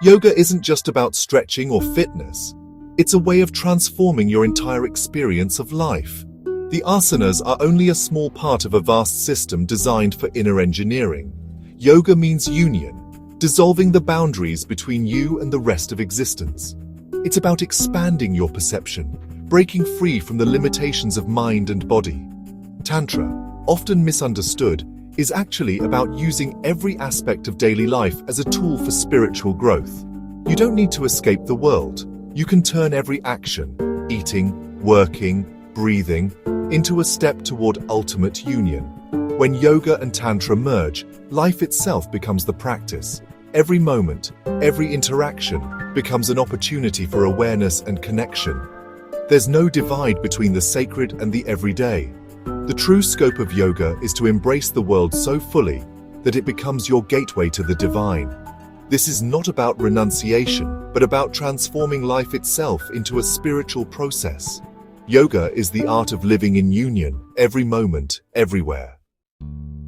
Yoga isn't just about stretching or fitness. It's a way of transforming your entire experience of life. The asanas are only a small part of a vast system designed for inner engineering. Yoga means union, dissolving the boundaries between you and the rest of existence. It's about expanding your perception, breaking free from the limitations of mind and body. Tantra, often misunderstood, is actually about using every aspect of daily life as a tool for spiritual growth. You don't need to escape the world. You can turn every action, eating, working, breathing, into a step toward ultimate union. When yoga and tantra merge, life itself becomes the practice. Every moment, every interaction becomes an opportunity for awareness and connection. There's no divide between the sacred and the everyday. The true scope of yoga is to embrace the world so fully that it becomes your gateway to the divine. This is not about renunciation, but about transforming life itself into a spiritual process. Yoga is the art of living in union, every moment, everywhere.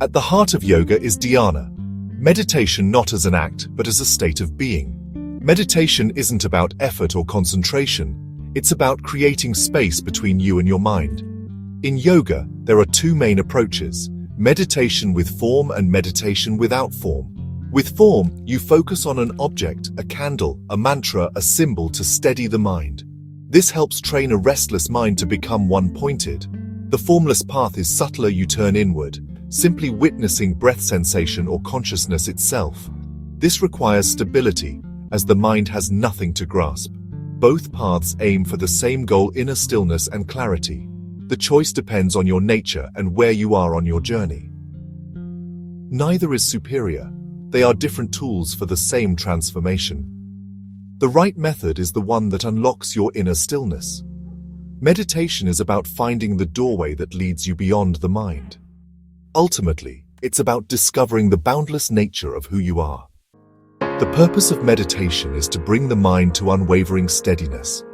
At the heart of yoga is dhyana, meditation not as an act, but as a state of being. Meditation isn't about effort or concentration, it's about creating space between you and your mind. In yoga, there are two main approaches: meditation with form and meditation without form. With form, you focus on an object, a candle, a mantra, a symbol to steady the mind. This helps train a restless mind to become one-pointed. The formless path is subtler. You turn inward, simply witnessing breath sensation or consciousness itself. This requires stability, as the mind has nothing to grasp. Both paths aim for the same goal: inner stillness and clarity. The choice depends on your nature and where you are on your journey. Neither is superior. They are different tools for the same transformation. The right method is the one that unlocks your inner stillness. Meditation is about finding the doorway that leads you beyond the mind. Ultimately, it's about discovering the boundless nature of who you are. The purpose of meditation is to bring the mind to unwavering steadiness.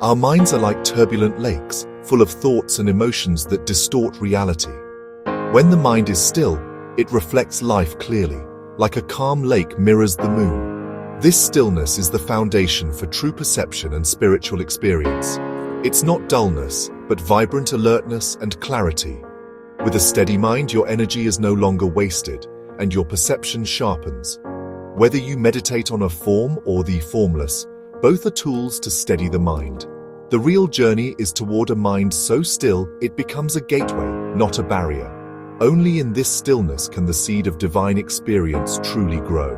Our minds are like turbulent lakes, full of thoughts and emotions that distort reality. When the mind is still, it reflects life clearly, like a calm lake mirrors the moon. This stillness is the foundation for true perception and spiritual experience. It's not dullness, but vibrant alertness and clarity. With a steady mind, your energy is no longer wasted, and your perception sharpens. Whether you meditate on a form or the formless, both are tools to steady the mind. The real journey is toward a mind so still it becomes a gateway, not a barrier. Only in this stillness can the seed of divine experience truly grow.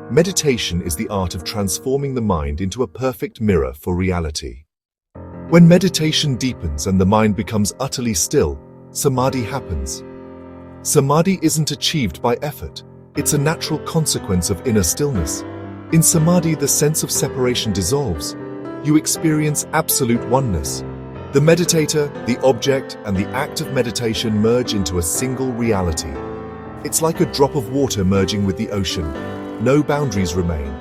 Meditation is the art of transforming the mind into a perfect mirror for reality. When meditation deepens and the mind becomes utterly still, samadhi happens. Samadhi isn't achieved by effort. It's a natural consequence of inner stillness. In samadhi, the sense of separation dissolves. You experience absolute oneness. The meditator, the object, and the act of meditation merge into a single reality. It's like a drop of water merging with the ocean. No boundaries remain.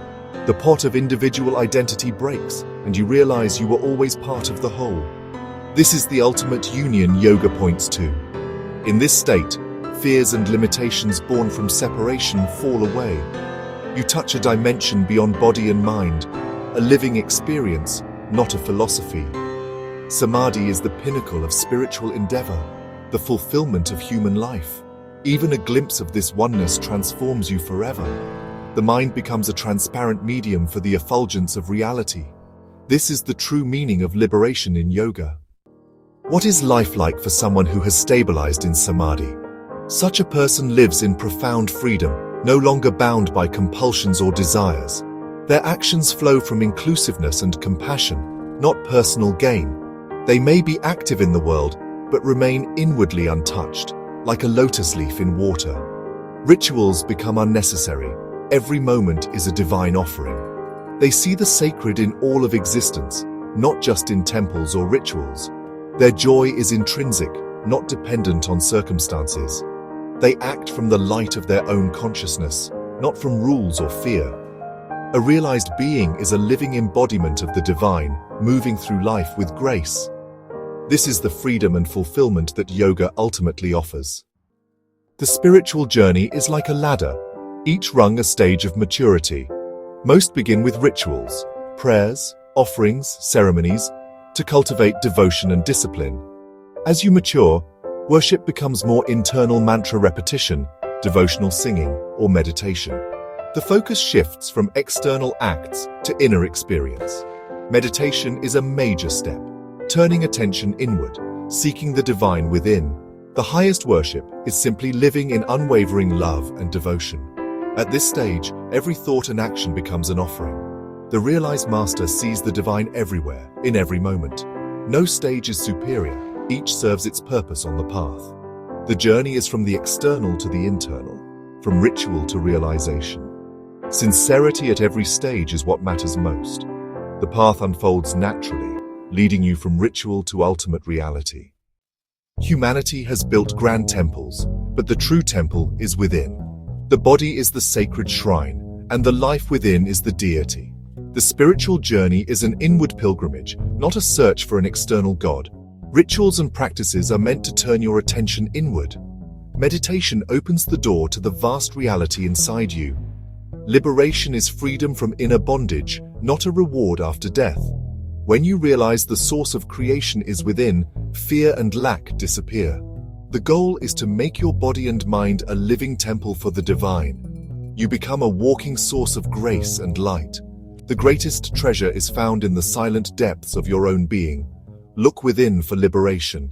The pot of individual identity breaks, and you realize you were always part of the whole. This is the ultimate union yoga points to. In this state, fears and limitations born from separation fall away. You touch a dimension beyond body and mind, a living experience, not a philosophy. Samadhi is the pinnacle of spiritual endeavor, the fulfillment of human life. Even a glimpse of this oneness transforms you forever. The mind becomes a transparent medium for the effulgence of reality. This is the true meaning of liberation in yoga. What is life like for someone who has stabilized in samadhi? Such a person lives in profound freedom, no longer bound by compulsions or desires. Their actions flow from inclusiveness and compassion, not personal gain. They may be active in the world, but remain inwardly untouched, like a lotus leaf in water. Rituals become unnecessary. Every moment is a divine offering. They see the sacred in all of existence, not just in temples or rituals. Their joy is intrinsic, not dependent on circumstances. They act from the light of their own consciousness, not from rules or fear. A realized being is a living embodiment of the divine, moving through life with grace. This is the freedom and fulfillment that yoga ultimately offers. The spiritual journey is like a ladder, each rung a stage of maturity. Most begin with rituals, prayers, offerings, ceremonies, to cultivate devotion and discipline. As you mature, worship becomes more internal mantra repetition, devotional singing, or meditation. The focus shifts from external acts to inner experience. Meditation is a major step, turning attention inward, seeking the divine within. The highest worship is simply living in unwavering love and devotion. At this stage, every thought and action becomes an offering. The realized master sees the divine everywhere, in every moment. No stage is superior, each serves its purpose on the path. The journey is from the external to the internal, from ritual to realization. Sincerity at every stage is what matters most. The path unfolds naturally, leading you from ritual to ultimate reality. Humanity has built grand temples, but the true temple is within. The body is the sacred shrine, and the life within is the deity. The spiritual journey is an inward pilgrimage, not a search for an external god. Rituals and practices are meant to turn your attention inward. Meditation opens the door to the vast reality inside you. Liberation is freedom from inner bondage, not a reward after death. When you realize the source of creation is within, fear and lack disappear. The goal is to make your body and mind a living temple for the divine. You become a walking source of grace and light. The greatest treasure is found in the silent depths of your own being. Look within for liberation.